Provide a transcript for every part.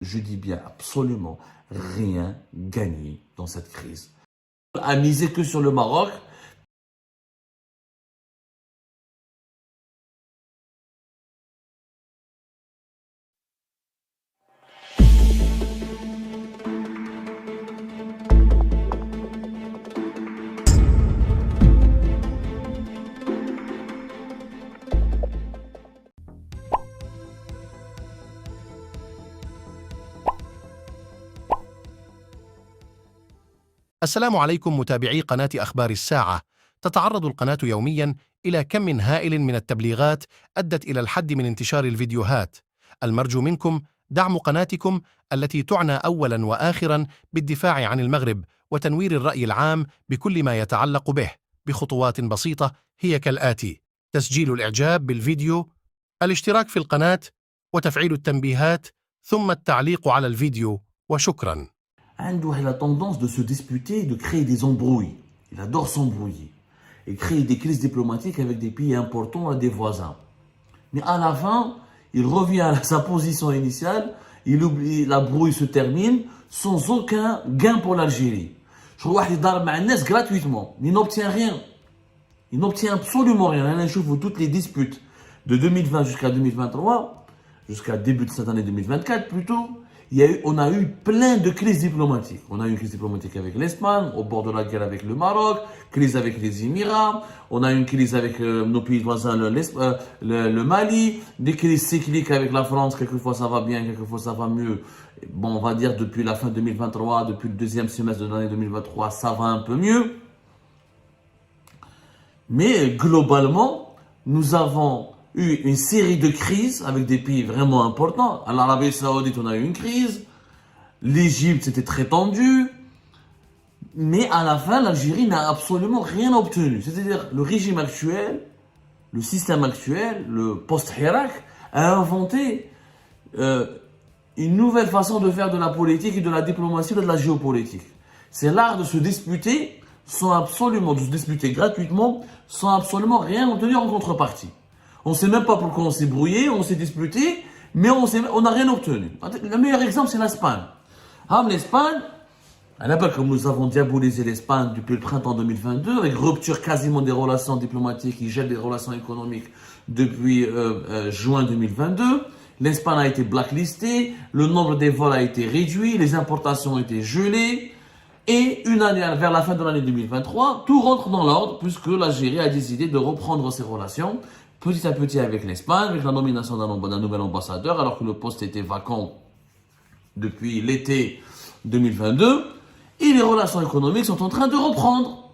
je dis bien absolument rien gagné dans cette crise. À miser que sur le Maroc. السلام عليكم متابعي قناة أخبار الساعة. تتعرض القناة يومياً إلى كم هائل من التبليغات أدت إلى الحد من انتشار الفيديوهات. المرجو منكم دعم قناتكم التي تعنى أولاً وآخراً بالدفاع عن المغرب وتنوير الرأي العام بكل ما يتعلق به بخطوات بسيطة هي كالآتي: تسجيل الإعجاب بالفيديو، الاشتراك في القناة، وتفعيل التنبيهات، ثم التعليق على الفيديو، وشكراً. Il a tendance de se disputer, de créer des embrouilles. Il adore s'embrouiller et créer des crises diplomatiques avec des pays importants et des voisins. Mais à la fin, il revient à sa position initiale, il oublie, la brouille se termine sans aucun gain pour l'Algérie. Je crois qu'il darbe Ma'anes gratuitement. Il n'obtient rien. Il n'obtient absolument rien. Je vois toutes les disputes de 2020 jusqu'à 2023, jusqu'à début de cette année 2024 plutôt. On a eu plein de crises diplomatiques. On a eu une crise diplomatique avec l'Espagne, au bord de la guerre avec le Maroc, crise avec les Émirats, on a eu une crise avec nos pays voisins, le Mali, des crises cycliques avec la France, quelquefois ça va bien, quelquefois ça va mieux. Bon, on va dire depuis la fin 2023, depuis le deuxième semestre de l'année 2023, ça va un peu mieux. Mais globalement, nous avons eu une série de crises avec des pays vraiment importants. À l'Arabie Saoudite, on a eu une crise. L'Égypte, c'était très tendu. Mais à la fin, l'Algérie n'a absolument rien obtenu. C'est-à-dire, le régime actuel, le système actuel, le post-Hirak, a inventé une nouvelle façon de faire de la politique et de la diplomatie, de la géopolitique. C'est l'art de se disputer de se disputer gratuitement, sans absolument rien obtenir en contrepartie. On ne sait même pas pourquoi on s'est brouillé, on s'est disputé, mais on n'a rien obtenu. Le meilleur exemple, c'est l'Espagne. L'Espagne, comme nous avons diabolisé l'Espagne depuis le printemps 2022, avec rupture quasiment des relations diplomatiques, qui gèlent des relations économiques depuis juin 2022. L'Espagne a été blacklistée, le nombre des vols a été réduit, les importations ont été gelées. Et une année, vers la fin de l'année 2023, tout rentre dans l'ordre puisque l'Algérie a décidé de reprendre ses relations petit à petit avec l'Espagne, avec la nomination d'un nouvel ambassadeur, alors que le poste était vacant depuis l'été 2022. Et les relations économiques sont en train de reprendre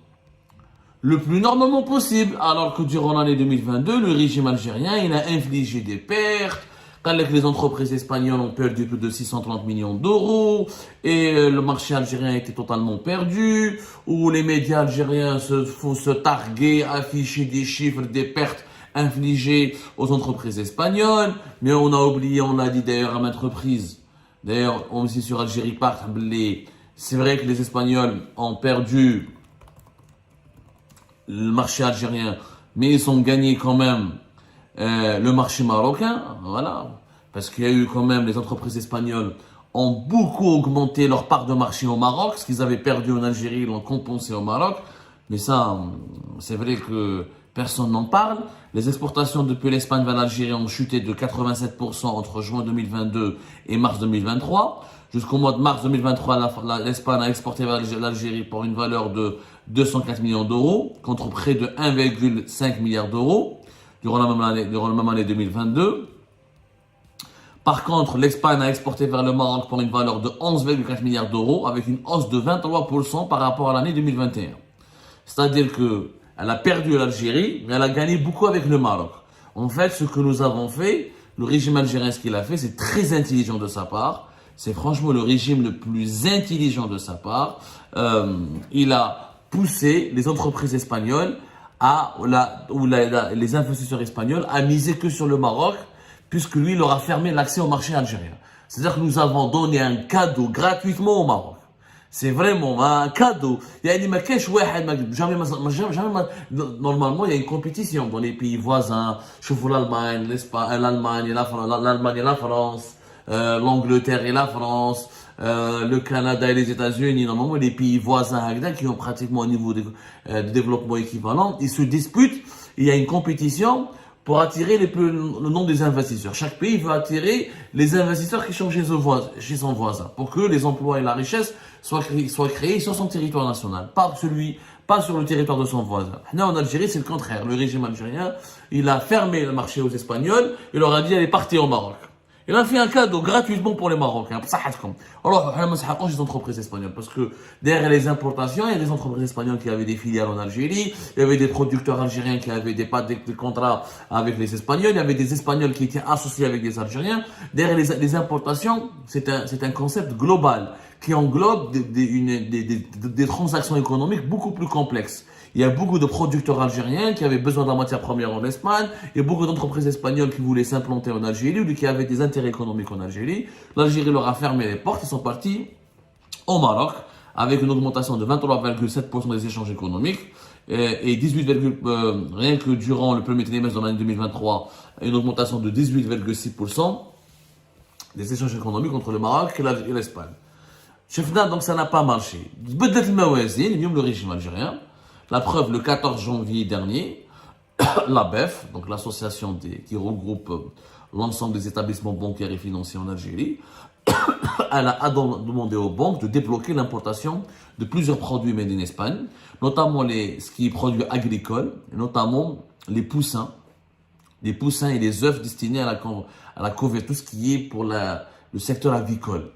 le plus normalement possible, alors que durant l'année 2022, le régime algérien, il a infligé des pertes. Les entreprises espagnoles ont perdu plus de 630 millions d'euros et le marché algérien était totalement perdu, où les médias algériens se targuer, afficher des chiffres, des pertes infligées aux entreprises espagnoles. Mais on a oublié, on l'a dit d'ailleurs à maintes reprises, d'ailleurs on aussi sur Algérie Part, c'est vrai que les Espagnols ont perdu le marché algérien, mais ils ont gagné quand même le marché marocain, voilà, parce qu'il y a eu quand même, les entreprises espagnoles ont beaucoup augmenté leur part de marché au Maroc, ce qu'ils avaient perdu en Algérie, ils l'ont compensé au Maroc, mais ça, c'est vrai que personne n'en parle. Les exportations depuis l'Espagne vers l'Algérie ont chuté de 87% entre juin 2022 et mars 2023. Jusqu'au mois de mars 2023, l'Espagne a exporté vers l'Algérie pour une valeur de 204 millions d'euros, contre près de 1,5 milliard d'euros. Durant la même année 2022. Par contre, l'Espagne a exporté vers le Maroc pour une valeur de 11,4 milliards d'euros, avec une hausse de 23% par rapport à l'année 2021. C'est-à-dire qu'elle a perdu l'Algérie, mais elle a gagné beaucoup avec le Maroc. En fait, ce que nous avons fait, le régime algérien, ce qu'il a fait, c'est très intelligent de sa part. C'est franchement le régime le plus intelligent de sa part. Il a poussé les entreprises espagnoles les investisseurs espagnols à miser que sur le Maroc, puisque lui, il leur a fermé l'accès au marché algérien. C'est-à-dire que nous avons donné un cadeau gratuitement au Maroc. C'est vraiment un cadeau. Normalement, il y a une compétition dans les pays voisins. Je vois l'Allemagne, l'Allemagne et la France, l'Angleterre et la France, le Canada et les États-Unis, normalement les pays voisins qui ont pratiquement un niveau de développement équivalent, ils se disputent, il y a une compétition pour attirer le nombre des investisseurs. Chaque pays veut attirer les investisseurs qui sont chez son voisin, pour que les emplois et la richesse soient créés sur son territoire national, pas sur le territoire de son voisin. Là, en Algérie, c'est le contraire. Le régime algérien, il a fermé le marché aux Espagnols, il leur a dit, allez, partez au Maroc. Il a fait un cadeau gratuitement pour les Marocains. Alors, les entreprises espagnoles, parce que derrière les importations, il y a des entreprises espagnoles qui avaient des filiales en Algérie, il y avait des producteurs algériens qui avaient des contrats avec les Espagnols, il y avait des Espagnols qui étaient associés avec des Algériens. Derrière les importations, c'est un concept global qui englobe des transactions économiques beaucoup plus complexes. Il y a beaucoup de producteurs algériens qui avaient besoin de la matière première en Espagne. Il y a beaucoup d'entreprises espagnoles qui voulaient s'implanter en Algérie ou qui avaient des intérêts économiques en Algérie. L'Algérie leur a fermé les portes. Ils sont partis au Maroc avec une augmentation de 23,7% des échanges économiques et 18, rien que durant le premier trimestre de l'année 2023, une augmentation de 18,6% des échanges économiques entre le Maroc et l'Espagne. Donc ça n'a pas marché. Le régime algérien. La preuve, le 14 janvier dernier, la BEF, donc l'association qui regroupe l'ensemble des établissements bancaires et financiers en Algérie, elle a demandé aux banques de débloquer l'importation de plusieurs produits made in Espagne, notamment ce qui est produits agricoles, notamment les poussins et les œufs destinés à la couverture, tout ce qui est pour le secteur avicole.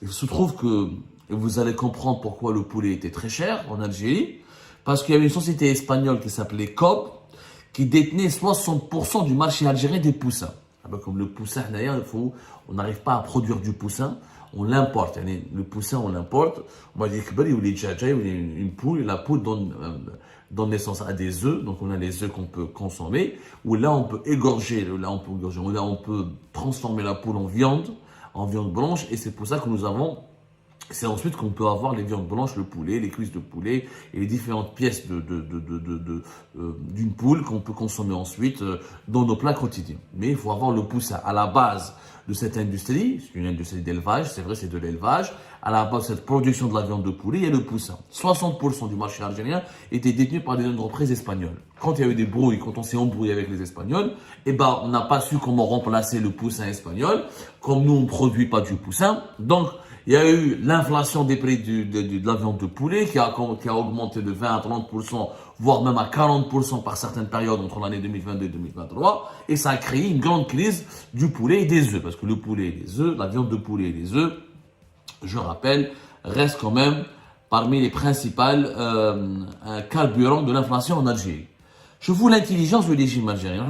Il se trouve que vous allez comprendre pourquoi le poulet était très cher en Algérie. Parce qu'il y avait une société espagnole qui s'appelait Cobb, qui détenait 60% du marché algérien des poussins. Comme le poussin, d'ailleurs, on n'arrive pas à produire du poussin, on l'importe. Le poussin, on l'importe. On va dire qu'il y a une poule, et la poule donne naissance à des œufs. Donc on a les œufs qu'on peut consommer. Ou là, on peut égorger, là, on peut transformer la poule en viande blanche. Et c'est pour ça que c'est ensuite qu'on peut avoir les viandes blanches, le poulet, les cuisses de poulet et les différentes pièces d'une poule qu'on peut consommer ensuite dans nos plats quotidiens. Mais il faut avoir le poussin. À la base de cette industrie, c'est une industrie d'élevage, c'est vrai, c'est de l'élevage. À la base de cette production de la viande de poulet, il y a le poussin. 60% du marché algérien était détenu par des entreprises espagnoles. Quand il y a eu des brouilles, quand on s'est embrouillé avec les Espagnols, on n'a pas su comment remplacer le poussin espagnol. Comme nous, on ne produit pas du poussin. Donc, il y a eu l'inflation des prix de la viande de poulet qui a augmenté de 20 à 30%, voire même à 40% par certaines périodes entre l'année 2022 et 2023. Et ça a créé une grande crise du poulet et des œufs. Parce que le poulet et les œufs, la viande de poulet et les œufs, je rappelle, restent quand même parmi les principales carburants de l'inflation en Algérie. Je vous l'intelligence du régime algérien.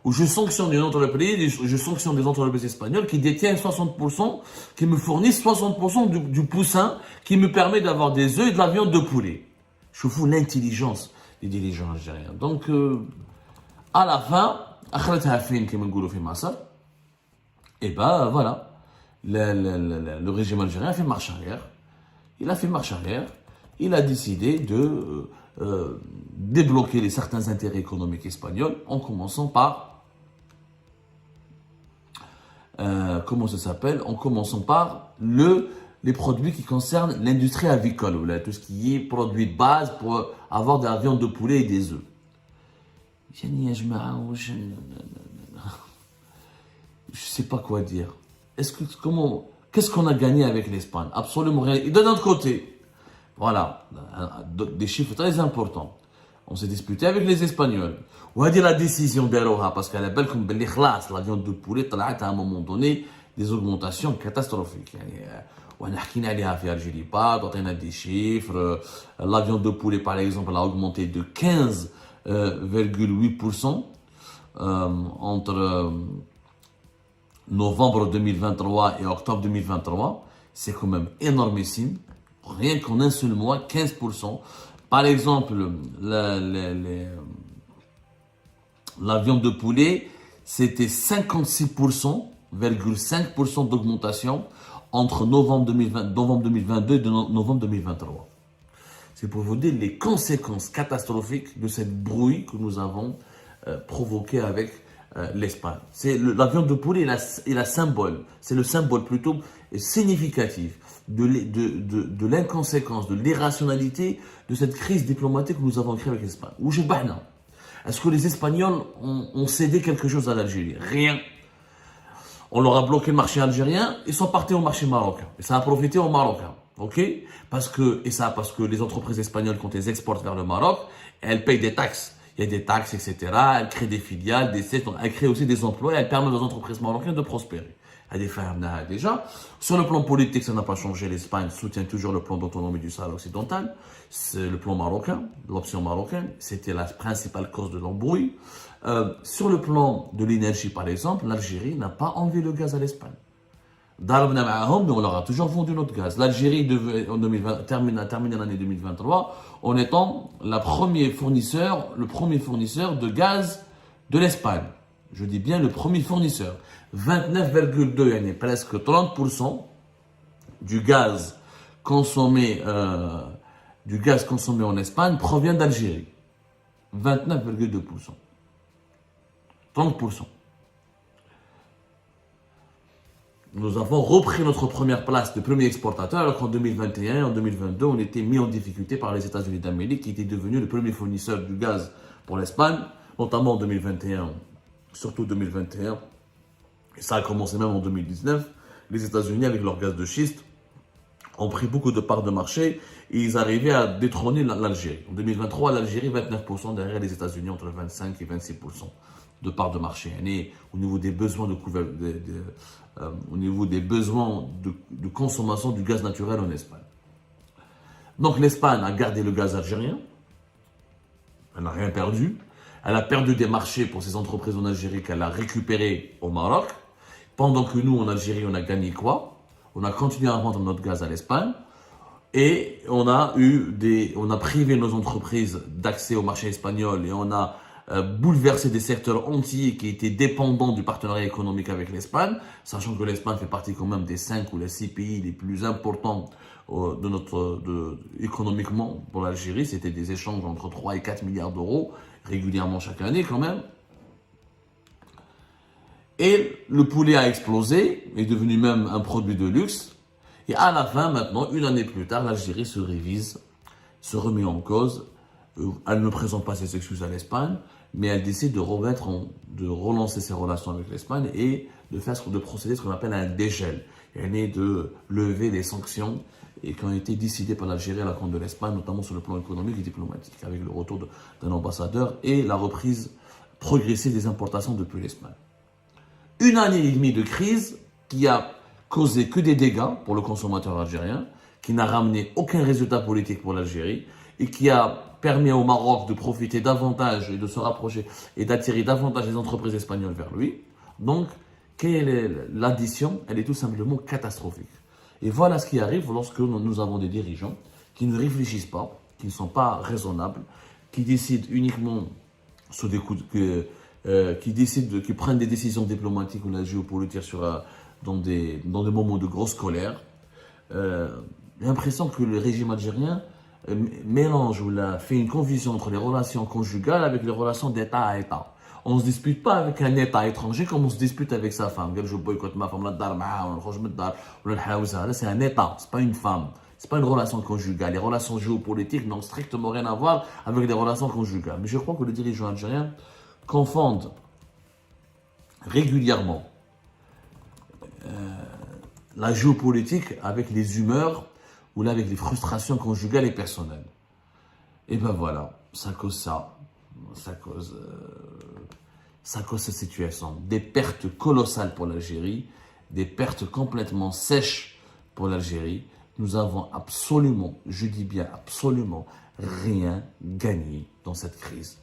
Où je sanctionne une entreprise, je sanctionne des entreprises espagnoles qui détiennent 60%, qui me fournissent 60% du poussin qui me permet d'avoir des œufs et de la viande de poulet. Je vous l'intelligence des dirigeants algériens. Donc, à la fin, et voilà, le régime algérien a fait marche arrière. Il a fait marche arrière. Il a décidé de débloquer certains intérêts économiques espagnols en commençant par en commençant par les produits qui concernent l'industrie avicole, ou tout ce qui est produit de base pour avoir de la viande de poulet et des œufs. Je sais pas quoi dire. Qu'est-ce qu'on a gagné avec l'Espagne? Absolument rien. Et de notre côté, voilà, des chiffres très importants. On s'est disputé avec les Espagnols. On a dit la décision d'Aroha, parce qu'elle est belle comme la viande de poulet, à un moment donné, des augmentations catastrophiques. On a fait Algérie, on a des chiffres. La viande de poulet, par exemple, elle a augmenté de 15,8% entre novembre 2023 et octobre 2023. C'est quand même énormissime. Rien qu'en un seul mois, 15%. Par exemple, la viande de poulet, c'était 56,5% d'augmentation entre novembre 2022 et novembre 2023. C'est pour vous dire les conséquences catastrophiques de cette brouille que nous avons provoquée avec l'Espagne. La viande de poulet est la symbole, c'est le symbole plutôt significatif de l'inconséquence, de l'irrationalité de cette crise diplomatique que nous avons créée avec l'Espagne. Est-ce que les Espagnols ont cédé quelque chose à l'Algérie? Rien. On leur a bloqué le marché algérien, ils sont partis au marché marocain. Et ça a profité aux Marocains. Ok? Parce que les entreprises espagnoles, quand elles exportent vers le Maroc, elles payent des taxes. Il y a des taxes, etc. Elles créent des filiales, elles créent aussi des emplois et elles permettent aux entreprises marocaines de prospérer. Déjà, sur le plan politique, ça n'a pas changé. L'Espagne soutient toujours le plan d'autonomie du Sahara occidental. C'est le plan marocain, l'option marocaine. C'était la principale cause de l'embrouille. Sur le plan de l'énergie, par exemple, l'Algérie n'a pas enlevé le gaz à l'Espagne. Mais on leur a toujours vendu notre gaz. L'Algérie a terminé l'année 2023 en étant le premier fournisseur de gaz de l'Espagne. Je dis bien le premier fournisseur. 29,2, presque 30% du gaz consommé en Espagne provient d'Algérie. 29,2%. 30%. Nous avons repris notre première place de premier exportateur, alors qu'en 2021 et en 2022, on était mis en difficulté par les États-Unis d'Amérique, qui étaient devenus le premier fournisseur du gaz pour l'Espagne, notamment en 2021, surtout 2021. Et ça a commencé même en 2019. Les États-Unis, avec leur gaz de schiste, ont pris beaucoup de parts de marché et ils arrivaient à détrôner l'Algérie. En 2023, l'Algérie, 29% derrière les États-Unis, entre 25 et 26% de parts de marché. Et au niveau des besoins de consommation du gaz naturel en Espagne. Donc l'Espagne a gardé le gaz algérien. Elle n'a rien perdu. Elle a perdu des marchés pour ses entreprises en Algérie qu'elle a récupérés au Maroc. Pendant que nous, en Algérie, on a gagné quoi? On a continué à vendre notre gaz à l'Espagne. Et on a privé nos entreprises d'accès au marché espagnol et on a bouleversé des secteurs entiers qui étaient dépendants du partenariat économique avec l'Espagne, sachant que l'Espagne fait partie quand même des 5 ou les 6 pays les plus importants économiquement pour l'Algérie. C'était des échanges entre 3 et 4 milliards d'euros régulièrement chaque année quand même. Et le poulet a explosé, est devenu même un produit de luxe. Et à la fin, maintenant, une année plus tard, l'Algérie se révise, se remet en cause. Elle ne présente pas ses excuses à l'Espagne, mais elle décide de relancer ses relations avec l'Espagne et de procéder à ce qu'on appelle un dégel. Elle est de lever les sanctions et qui ont été décidées par l'Algérie à la compte de l'Espagne, notamment sur le plan économique et diplomatique, avec le retour d'un ambassadeur et la reprise progressive des importations depuis l'Espagne. Une année et demie de crise qui a causé que des dégâts pour le consommateur algérien, qui n'a ramené aucun résultat politique pour l'Algérie et qui a permis au Maroc de profiter davantage et de se rapprocher et d'attirer davantage les entreprises espagnoles vers lui. Donc, quelle est l'addition? Elle est tout simplement catastrophique. Et voilà ce qui arrive lorsque nous avons des dirigeants qui ne réfléchissent pas, qui ne sont pas raisonnables, qui décident uniquement sur des coups qui prennent des décisions diplomatiques ou la géopolitique dans des moments de grosse colère. J'ai l'impression que le régime algérien mélange ou fait une confusion entre les relations conjugales avec les relations d'État à État. On ne se dispute pas avec un État étranger comme on se dispute avec sa femme. Je boycotte ma femme, c'est un État, c'est pas une femme. C'est pas une relation conjugale. Les relations géopolitiques n'ont strictement rien à voir avec les relations conjugales. Mais je crois que les dirigeants algériens confondent régulièrement la géopolitique avec les humeurs ou là avec les frustrations conjugales et personnelles. Et ben voilà, ça cause cette situation. Des pertes colossales pour l'Algérie, des pertes complètement sèches pour l'Algérie. Nous avons absolument, je dis bien absolument, rien gagné dans cette crise.